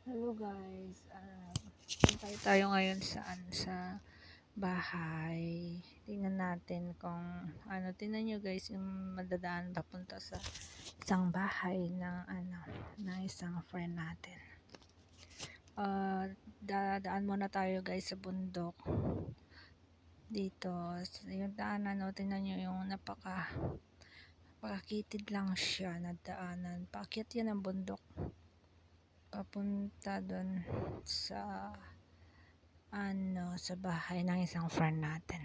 Hello guys, puntay tayo ngayon sa bahay. Tingnan natin kung tingnan nyo guys yung madadaan papunta sa isang bahay ng isang friend natin. Dadaan muna tayo guys sa bundok. Dito, yung daanan, tingnan nyo yung napakakitid lang siya na daanan. Paakyat yan ang bundok. Papunta doon sa sa bahay ng isang friend natin.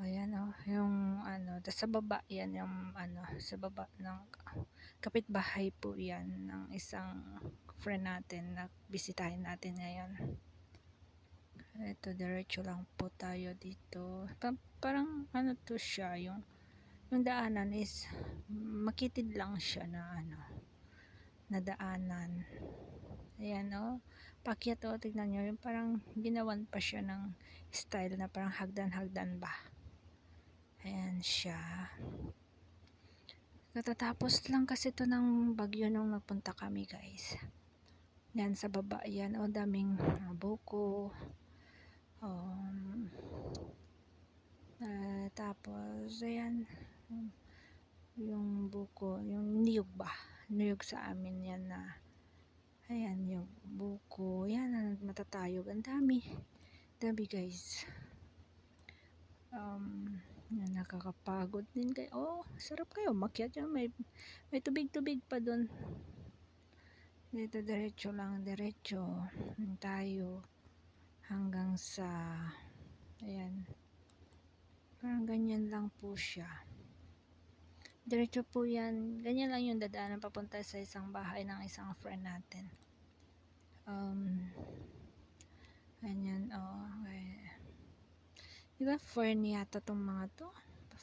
Ayan yung tas sa baba yan yung sa baba ng kapitbahay po yan ng isang friend natin na bisitahin natin ngayon. Ito, diretso lang po tayo dito. Parang to siya, yung daanan is makitid lang siya na daanan. Ayan paakyat tignan nyo, yung parang ginawan pa siya ng style na parang hagdan-hagdan ba. Ayan siya. Katatapos lang kasi to ng bagyo nung nagpunta kami guys. Yan sa baba yan, daming buko. Tapos ayan, yung buko, yung niyog ba, niyog sa amin yan na. Ayan yung buko, yan matatayog, ang dami guys. Nakakapagod din kayo. Sarap kayo makyat yan, may tubig pa dun. Dito diretso tayo hanggang sa ayan, parang ganyan lang po siya. Diretso po yan, ganyan lang yung dadaanan papunta sa isang bahay ng isang friend natin. Ganyan okay. Diba fern yata tong mga to,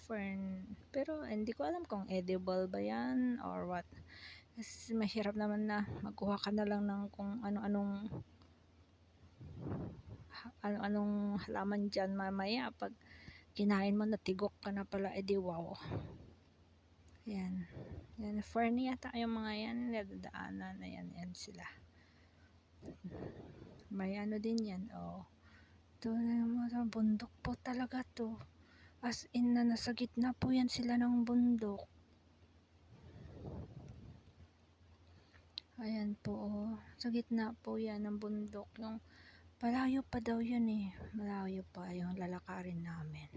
fern, pero hindi ko alam kung edible ba yan or what, kasi mahirap naman na magkuha ka na lang ng kung anong halaman dyan, mamaya pag kinain mo natigok ka na pala, edi wow. Yan fern yata yung mga yan, nadadaanan. Ayan sila, may din yan. Ito na bundok po talaga to, as in na nasa gitna po yan sila ng bundok. Ayan po sa gitna po yan ng bundok. Yung malayo pa daw yun malayo pa yung lalakarin namin.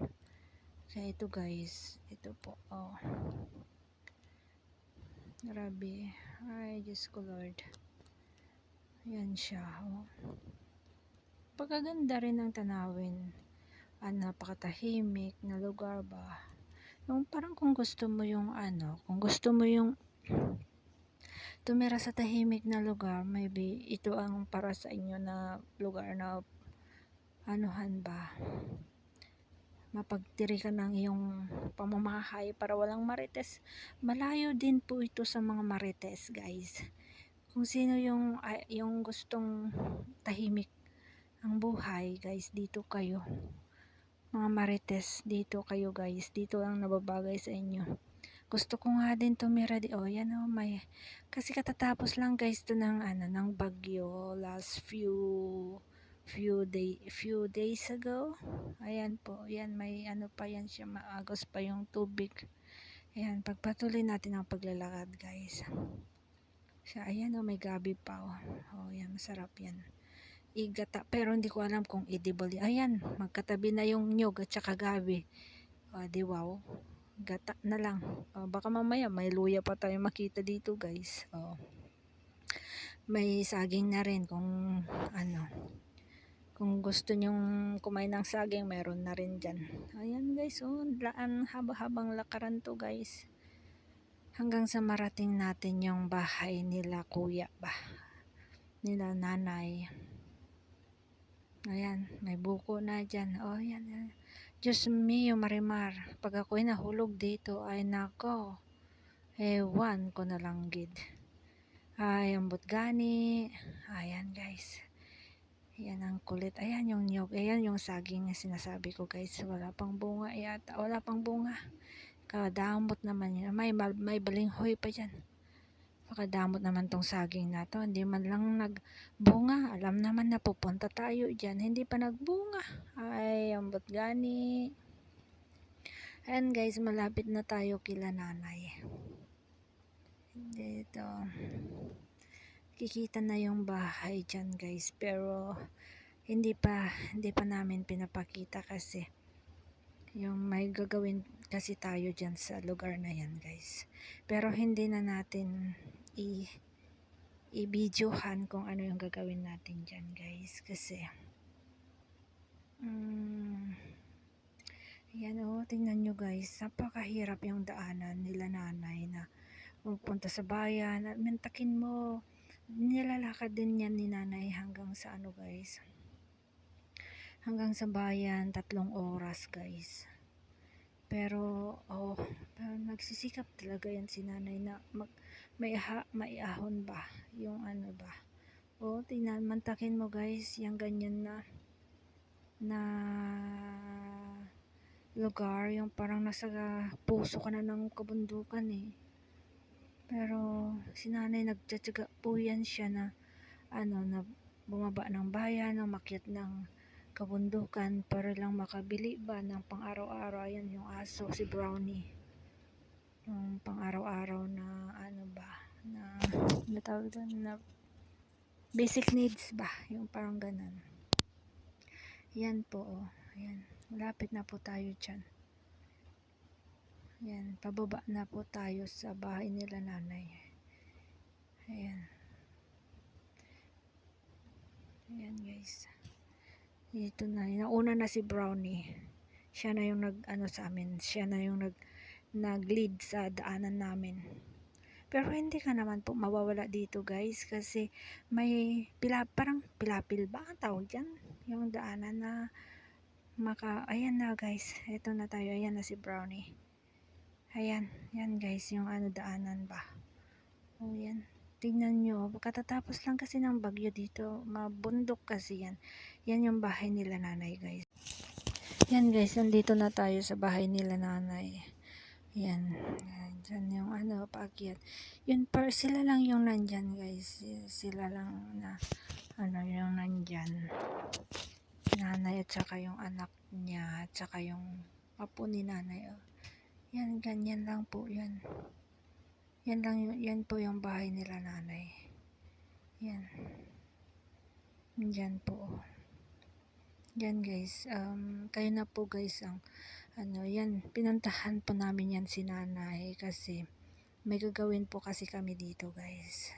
Kaya ito guys, ito po grabe, ay Diyos ko Lord. Ayan siya pagkaganda rin ng tanawin. Napakatahimik na lugar ba, yung parang kung gusto mo yung tumira sa tahimik na lugar, maybe ito ang para sa inyo na lugar na ba, mapagtiri ka ng iyong pamamahay para walang marites. Malayo din po ito sa mga marites guys. Kung sino yung gustong tahimik ang buhay guys, dito kayo. Mga marites, dito kayo guys, dito lang nababagay sa inyo. Gusto ko nga din tumira yan may, kasi katatapos lang guys to ng bagyo last few days ago. Ayan po, yan may pa yan siya, maagos pa yung tubig. Ayan, pagpatuloy natin ang paglalakad guys. Ayan may gabi pa yan, masarap yan igata, pero hindi ko alam kung edible. Ayan, magkatabi na yung nyog at saka gabi. Di wow, gata na lang. Baka mamaya may luya pa tayo makita dito guys. May saging na rin kung kung gusto nyong kumain ng saging, meron na rin dyan. Ayan guys, haba-habang lakaran to guys, hanggang sa marating natin yung bahay nila kuya ba, nila nanay. Ayan, may buko na dyan. Yan. Diyos mio Marimar, pag ako'y nahulog dito, ay nako, ewan ko na lang gid. Ang butgani. Ayan guys, yan ang kulit. Ayan yung nyog, ayan yung saging na sinasabi ko guys. Wala pang bunga yata, wala pang bunga, kadamot naman yun. May balinghoy pa dyan. Napakadamot naman tong saging na to, hindi man lang nagbunga. Alam naman na pupunta tayo dyan, hindi pa nagbunga. Ay, ambot gani. Ayan guys, malapit na tayo kila nanay. Dito. Kikita na yung bahay dyan guys, pero hindi pa namin pinapakita kasi yung may gagawin kasi tayo dyan sa lugar na yan guys. Pero hindi na natin i-videohan kung ano yung gagawin natin dyan guys, kasi yan tingnan nyo guys, napakahirap yung daanan nila nanay na pupunta sa bayan. Mintakin mo, nilalakad din yan ni nanay hanggang sa guys, hanggang sa bayan, 3 oras guys. Pero nagsisikap talaga yan si nanay na maiahon ba yung ba. Tingnan, mantakin mo guys, yung ganyan na lugar, yung parang nasa puso ka na ng kabundukan Pero si nanay nagtsatsaga po yan siya na na bumaba ng bayan, umakyat ng kabundukan para lang makabili ba ng pang-araw-araw. Ayan yung aso, si Brownie, yung pang-araw-araw na na tawag doon, na basic needs ba, yung parang ganun. Yan po ayan, malapit na po tayo dyan. Yan, pababa na po tayo sa bahay nila nanay. Ayan guys, dito na, nauna na si Brownie. Siya na yung sa amin, siya na yung nag-lead sa daanan namin. Pero hindi ka naman po mawawala dito guys, kasi may parang pilapil ba ang tawag dyan, yung daanan na ayan na guys, eto na tayo. Ayan na si Brownie. Ayan, yan guys, yung daanan ba. Yan, tingnan nyo, katatapos lang kasi ng bagyo dito, mabundok kasi yan. Yan yung bahay nila nanay guys. Yan guys, nandito na tayo sa bahay nila nanay. Yan, dyan yung paakyat. Yun, sila lang yung nandyan guys, sila lang na yung nandyan, nanay at saka yung anak niya at saka yung apo ni nanay. Yan, ganyan lang po yan. Yan lang, yan po yung bahay nila nanay. Yan. Yan po. Yan guys, kayo na po guys ang yan, pinuntahan po namin yan si nanay kasi may gagawin po kasi kami dito guys.